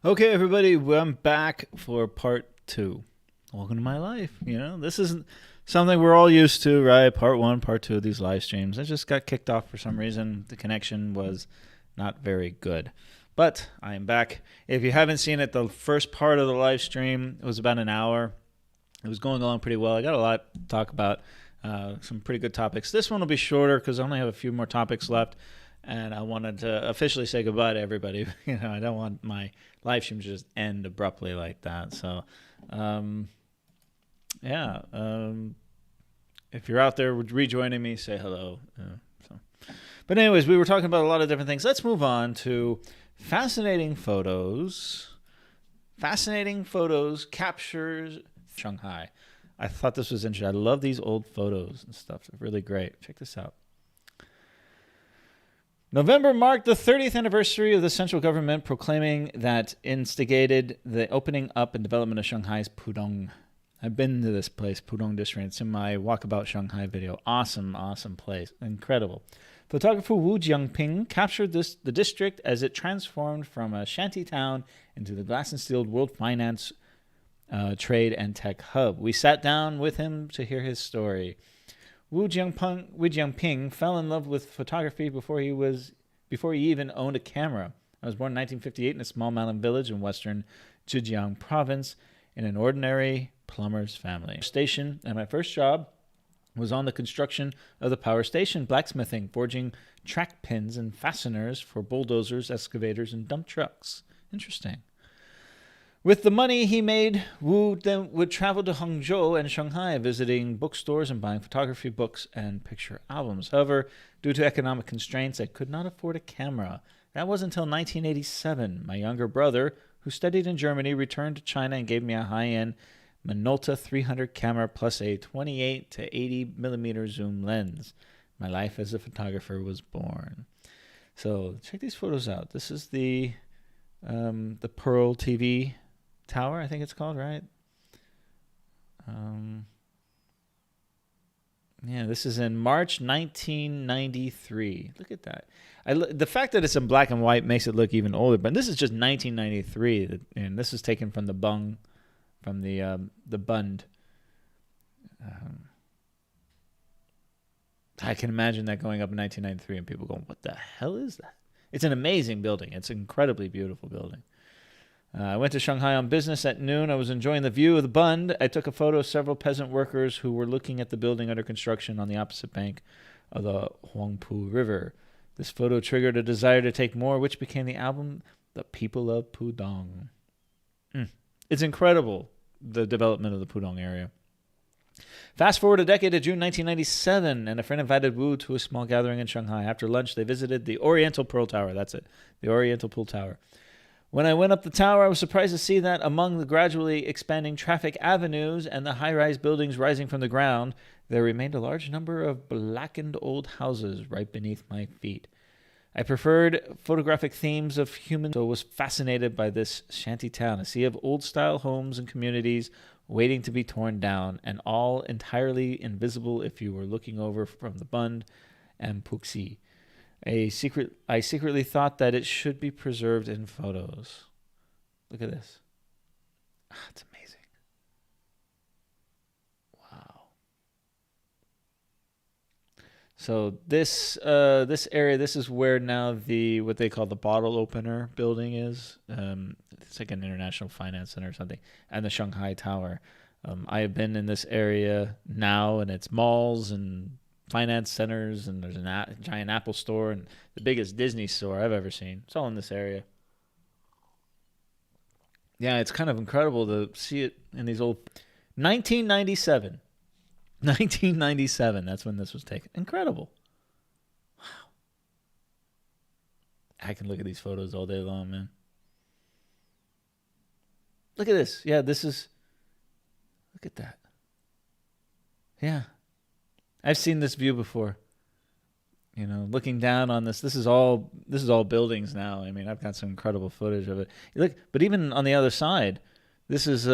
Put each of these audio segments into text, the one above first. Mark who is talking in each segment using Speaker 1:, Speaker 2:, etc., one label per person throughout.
Speaker 1: Okay, everybody, I'm back for part two. Welcome to my life. This isn't something we're all used to, right? Part one, part two of these live streams. I just got kicked off for some reason. The connection was not very good. But I am back. If you haven't seen it, the first part of the live stream was about an hour. It was going along pretty well. I got a lot to talk about, some pretty good topics. This one will be shorter because I only have a few more topics left. And I wanted to officially say goodbye to everybody. I don't want my live stream to just end abruptly like that. So, if you're out there rejoining me, say hello. But anyways, we were talking about a lot of different things. Let's move on to fascinating photos. Fascinating photos captures Shanghai. I thought this was interesting. I love these old photos and stuff. They're really great. Check this out. November marked the 30th anniversary of the central government proclaiming that instigated the opening up and development of Shanghai's Pudong. I've been to this place, Pudong District. It's in my Walkabout Shanghai video. Awesome, awesome place. Incredible. Photographer Wu Jiangping captured the district as it transformed from a shanty town into the glass and steel world finance, trade, and tech hub. We sat down with him to hear his story. Wu Jiangping fell in love with photography before he even owned a camera. I was born in 1958 in a small mountain village in western Zhejiang province in an ordinary plumber's family. Station, and my first job was on the construction of the power station, blacksmithing, forging track pins and fasteners for bulldozers, excavators, and dump trucks. Interesting. With the money he made, Wu then would travel to Hangzhou and Shanghai, visiting bookstores and buying photography books and picture albums. However, due to economic constraints, I could not afford a camera. That was until 1987. My younger brother, who studied in Germany, returned to China and gave me a high-end Minolta 300 camera plus a 28 to 80 millimeter zoom lens. My life as a photographer was born. So check these photos out. This is the Pearl TV Tower, I think it's called, right? This is in March 1993. Look at that. The fact that it's in black and white makes it look even older, but this is just 1993, and this is taken from the Bund. I can imagine that going up in 1993 and people going, "What the hell is that?" It's an amazing building. It's an incredibly beautiful building. I went to Shanghai on business at noon. I was enjoying the view of the Bund. I took a photo of several peasant workers who were looking at the building under construction on the opposite bank of the Huangpu River. This photo triggered a desire to take more, which became the album The People of Pudong. It's incredible, the development of the Pudong area. Fast forward a decade to June 1997, and a friend invited Wu to a small gathering in Shanghai. After lunch, they visited the Oriental Pearl Tower. That's it, the Oriental Pearl Tower. When I went up the tower, I was surprised to see that among the gradually expanding traffic avenues and the high-rise buildings rising from the ground, there remained a large number of blackened old houses right beneath my feet. I preferred photographic themes of humans, so was fascinated by this shanty town, a sea of old-style homes and communities waiting to be torn down, and all entirely invisible if you were looking over from the Bund and Puxi. I secretly thought that it should be preserved in photos. Look at this. It's amazing. Wow. So this area, this is where now what they call the bottle opener building is. It's like an international finance center or something, and the Shanghai Tower. I have been in this area now, and it's malls and finance centers, and there's a giant Apple store and the biggest Disney store I've ever seen. It's all in this area. Yeah, it's kind of incredible to see it in these old 1997. 1997, that's when this was taken. Incredible. Wow. I can look at these photos all day long, man. Look at this. Yeah, look at that. Yeah. I've seen this view before. Looking down on this is all buildings now. I mean, I've got some incredible footage of it. Look, but even on the other side, this is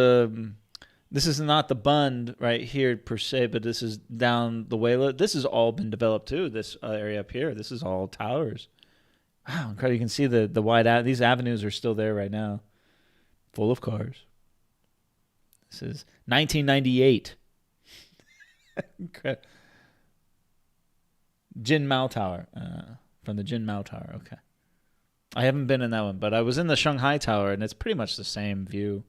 Speaker 1: not the Bund right here per se, but this is down the way. This has all been developed too. This area up here, this is all towers. Wow, incredible! You can see the wide. These avenues are still there right now. full of cars. This is 1998. Jin Mao Tower. From the Jin Mao Tower. Okay. I haven't been in that one, but I was in the Shanghai Tower, and it's pretty much the same view.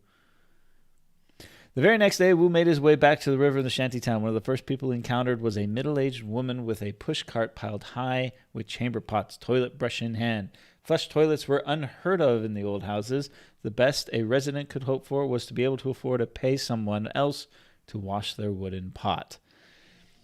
Speaker 1: The very next day, Wu made his way back to the river in the shantytown. One of the first people he encountered was a middle-aged woman with a pushcart piled high with chamber pots, toilet brush in hand. Flush toilets were unheard of in the old houses. The best a resident could hope for was to be able to afford to pay someone else to wash their wooden pot.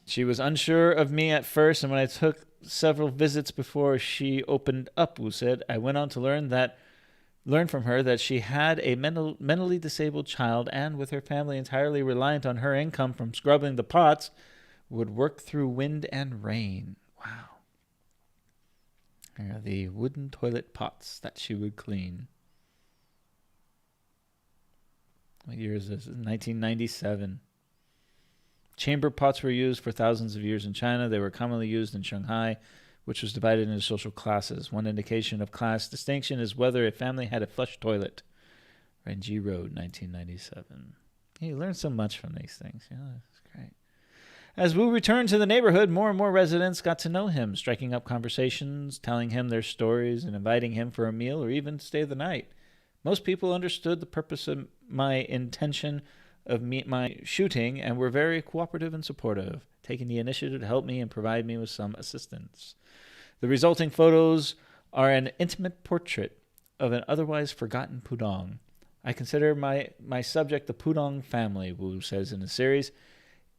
Speaker 1: She was unsure of me at first, and when I took several visits before she opened up, Wu said, I went on to learn from her that she had a mentally disabled child and, with her family entirely reliant on her income from scrubbing the pots, would work through wind and rain. Wow. Here are the wooden toilet pots that she would clean. What year is this? 1997. Chamber pots were used for thousands of years in China. They were commonly used in Shanghai, which was divided into social classes. One indication of class distinction is whether a family had a flush toilet. Renji Road, 1997. You learn so much from these things. Yeah, that's great. As Wu returned to the neighborhood, more and more residents got to know him, striking up conversations, telling him their stories, and inviting him for a meal or even to stay the night. Most people understood the purpose of my intention of my shooting and were very cooperative and supportive, taking the initiative to help me and provide me with some assistance. The resulting photos are an intimate portrait of an otherwise forgotten Pudong. I consider my subject the Pudong family, Wu says in the series.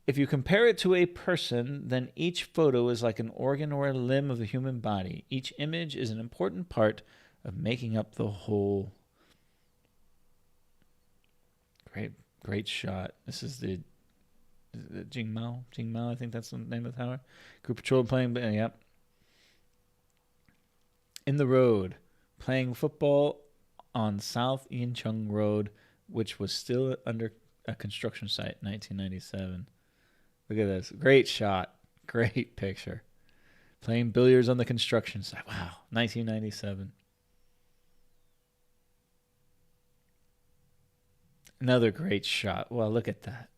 Speaker 1: If you compare it to a person, then each photo is like an organ or a limb of the human body. Each image is an important part of making up the whole. Great shot. This is the Jingmao. Jingmao, I think that's the name of the tower. Group patrol playing, yep. In the road, playing football on South Yincheng Road, which was still under a construction site, 1997. Look at this. Great shot. Great picture. Playing billiards on the construction site. Wow. 1997. Another great shot. Well, look at that.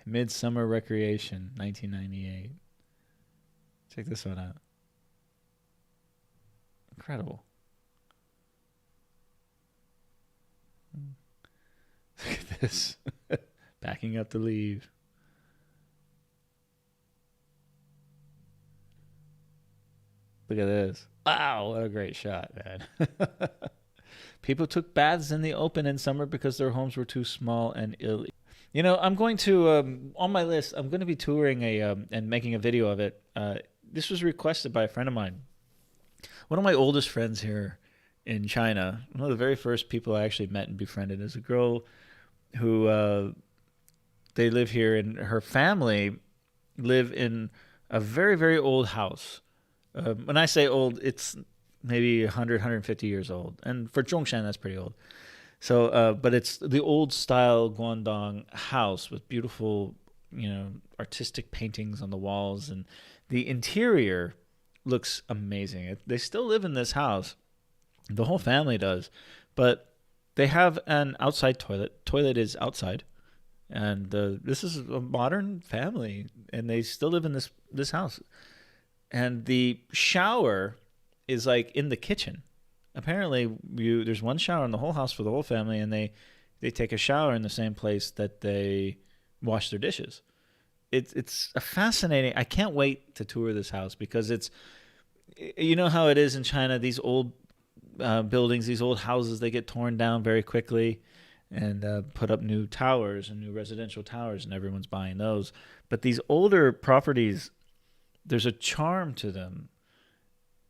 Speaker 1: Midsummer Recreation, 1998. Check this one out. Incredible. Look at this. Backing up to leave. Look at this. Wow, what a great shot, man. People took baths in the open in summer because their homes were too small and ill. You know, I'm going to, on my list, I'm going to be touring and making a video of it. This was requested by a friend of mine. One of my oldest friends here in China, one of the very first people I actually met and befriended, is a girl who, they live here, and her family live in a very, very old house. When I say old, it's maybe 100, 150 years old. And for Zhongshan, that's pretty old. So, but it's the old style Guangdong house with beautiful, artistic paintings on the walls. And the interior looks amazing. They still live in this house. The whole family does. But they have an outside toilet. Toilet is outside. And this is a modern family. And they still live in this house. And the shower is like in the kitchen. Apparently, there's one shower in the whole house for the whole family, and they take a shower in the same place that they wash their dishes. It's a fascinating. I can't wait to tour this house because it's, you know how it is in China. These old buildings, these old houses, they get torn down very quickly, and put up new towers and new residential towers, and everyone's buying those. But these older properties, there's a charm to them.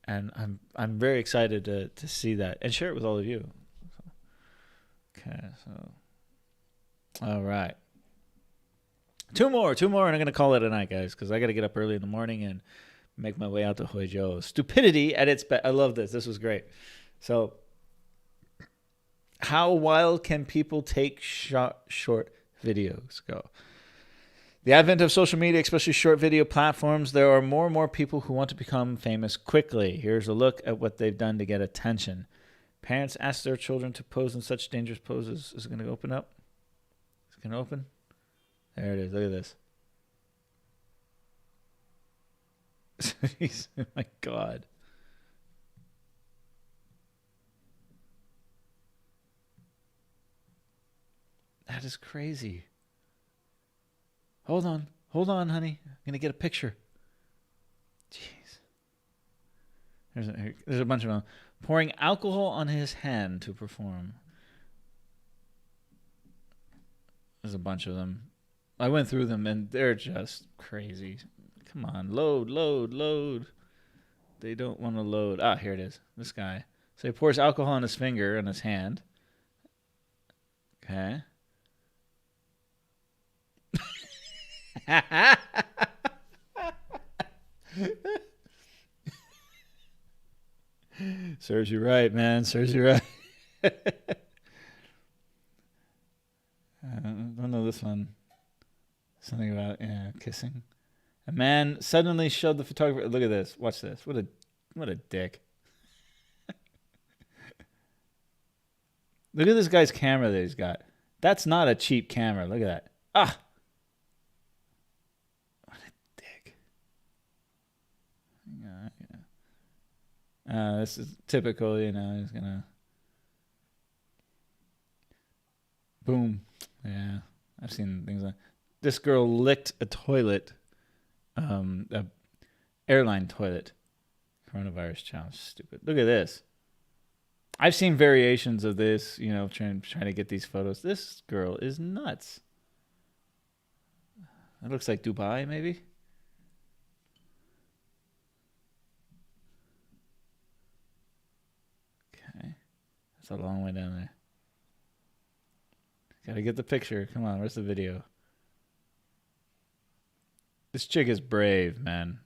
Speaker 1: And I'm very excited to see that and share it with all of you. Okay, so all right, two more, and I'm gonna call it a night, guys, because I got to get up early in the morning and make my way out to Huizhou. Stupidity at its best. I love this. This was great. So, how wild can people take short videos go? The advent of social media, especially short video platforms, there are more and more people who want to become famous quickly. Here's a look at what they've done to get attention. Parents ask their children to pose in such dangerous poses. Is it going to open up? Is it going to open? There it is. Look at this. Oh my God. That is crazy. Hold on, honey. I'm going to get a picture. Jeez. There's a bunch of them. Pouring alcohol on his hand to perform. There's a bunch of them. I went through them and they're just crazy. Come on, load. They don't want to load. Ah, here it is. This guy. So he pours alcohol on his finger and his hand. Okay. Serves you right, man. Serves you right. I don't know this one. Something about kissing. A man suddenly showed the photographer. Look at this. Watch this. What a dick. Look at this guy's camera that he's got. That's not a cheap camera. Look at that. Ah. What a dick. This is typical, he's gonna. Boom. Yeah. I've seen things like this girl licked a toilet, a airline toilet. Coronavirus challenge. Stupid. Look at this. I've seen variations of this, trying to get these photos. This girl is nuts. That looks like Dubai, maybe. Okay. That's a long way down there. Gotta get the picture. Come on, where's the video? This chick is brave, man.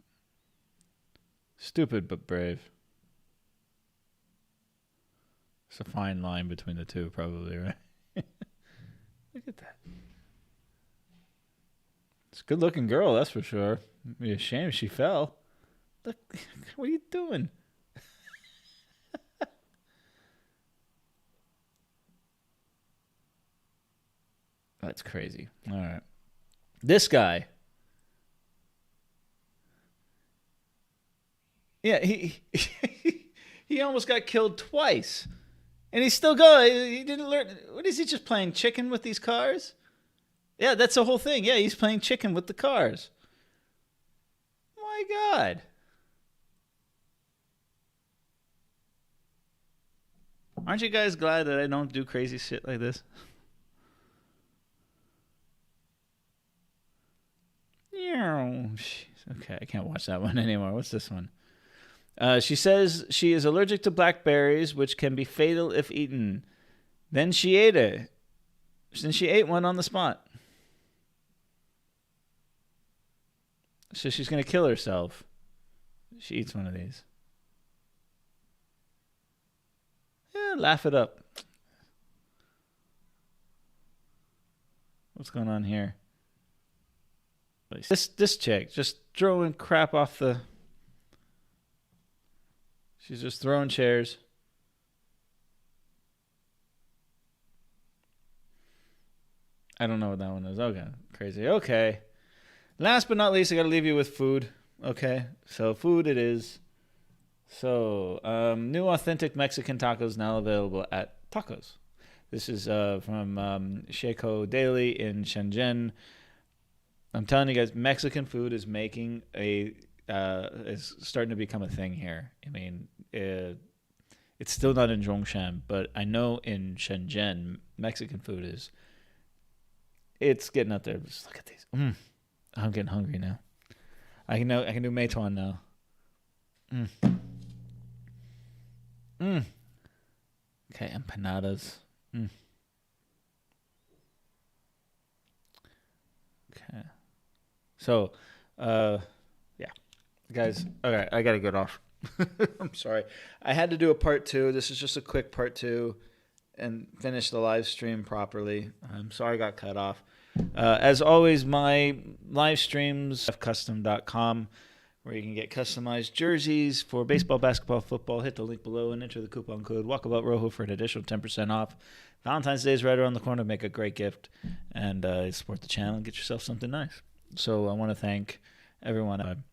Speaker 1: Stupid, but brave. It's a fine line between the two, probably, right? Look at that. It's a good-looking girl, that's for sure. It'd be a shame if she fell. Look, what are you doing? That's crazy. All right. This guy. Yeah, he almost got killed twice. And he's still going. He didn't learn. What is he, just playing chicken with these cars? Yeah, that's the whole thing. Yeah, he's playing chicken with the cars. My God. Aren't you guys glad that I don't do crazy shit like this? Okay, I can't watch that one anymore. What's this one? She says she is allergic to blackberries, which can be fatal if eaten. Then she ate it. Then she ate one on the spot. So she's going to kill herself. She eats one of these. Yeah, laugh it up. What's going on here? This chick just throwing crap off the... She's just throwing chairs. I don't know what that one is. Okay, crazy. Okay. Last but not least, I got to leave you with food. Okay, so food it is. So, new authentic Mexican tacos now available at Tacos. This is from Sheiko Daily in Shenzhen. I'm telling you guys, Mexican food is making is starting to become a thing here. I mean, it's still not in Zhongshan, but I know in Shenzhen, Mexican food it's getting up there. Just look at these. I'm getting hungry now. I can do Meituan now. Okay, empanadas. Okay. So, yeah. Guys, okay, I got to get off. I'm sorry. I had to do a part 2. This is just a quick part 2 and finish the live stream properly. I'm sorry I got cut off. As always, my live streams, custom.com. where you can get customized jerseys for baseball, basketball, football. Hit the link below and enter the coupon code Walkabout Rojo for an additional 10% off. Valentine's Day is right around the corner. Make a great gift and support the channel and get yourself something nice. So I want to thank everyone.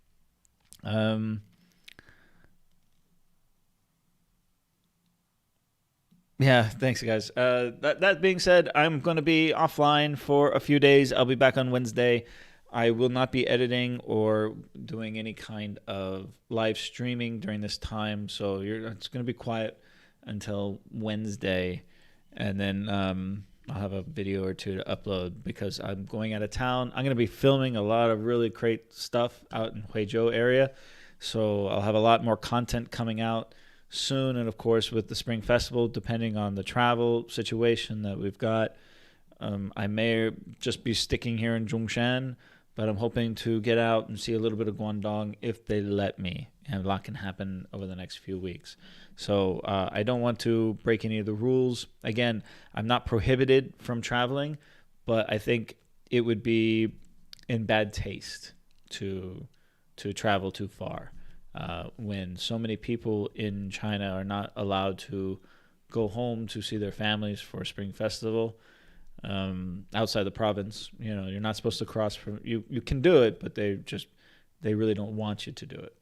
Speaker 1: Yeah, thanks, guys. That being said, I'm going to be offline for a few days. I'll be back on Wednesday. I will not be editing or doing any kind of live streaming during this time, so it's going to be quiet until Wednesday, and then I'll have a video or two to upload because I'm going out of town. I'm going to be filming a lot of really great stuff out in Huizhou area, so I'll have a lot more content coming out soon. And of course, with the Spring Festival, depending on the travel situation that we've got, I may just be sticking here in Zhongshan, but I'm hoping to get out and see a little bit of Guangdong if they let me, and a lot can happen over the next few weeks. So I don't want to break any of the rules. Again, I'm not prohibited from traveling, but I think it would be in bad taste to travel too far. When so many people in China are not allowed to go home to see their families for a Spring Festival outside the province. You're not supposed to cross from. You can do it, but they really don't want you to do it.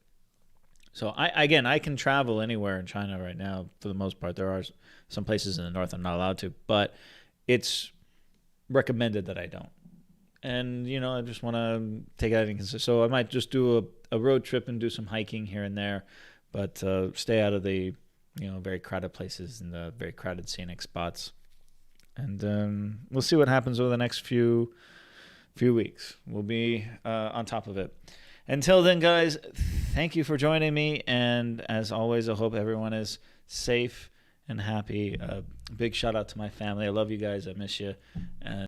Speaker 1: So I can travel anywhere in China right now for the most part. There are some places in the north I'm not allowed to, but it's recommended that I don't. And, I just want to take that into consideration. So I might just do a road trip and do some hiking here and there, but stay out of the, very crowded places and the very crowded scenic spots. And we'll see what happens over the next few weeks. We'll be on top of it. Until then, guys, thank you for joining me. And as always, I hope everyone is safe and happy. Big shout out to my family. I love you guys. I miss you. And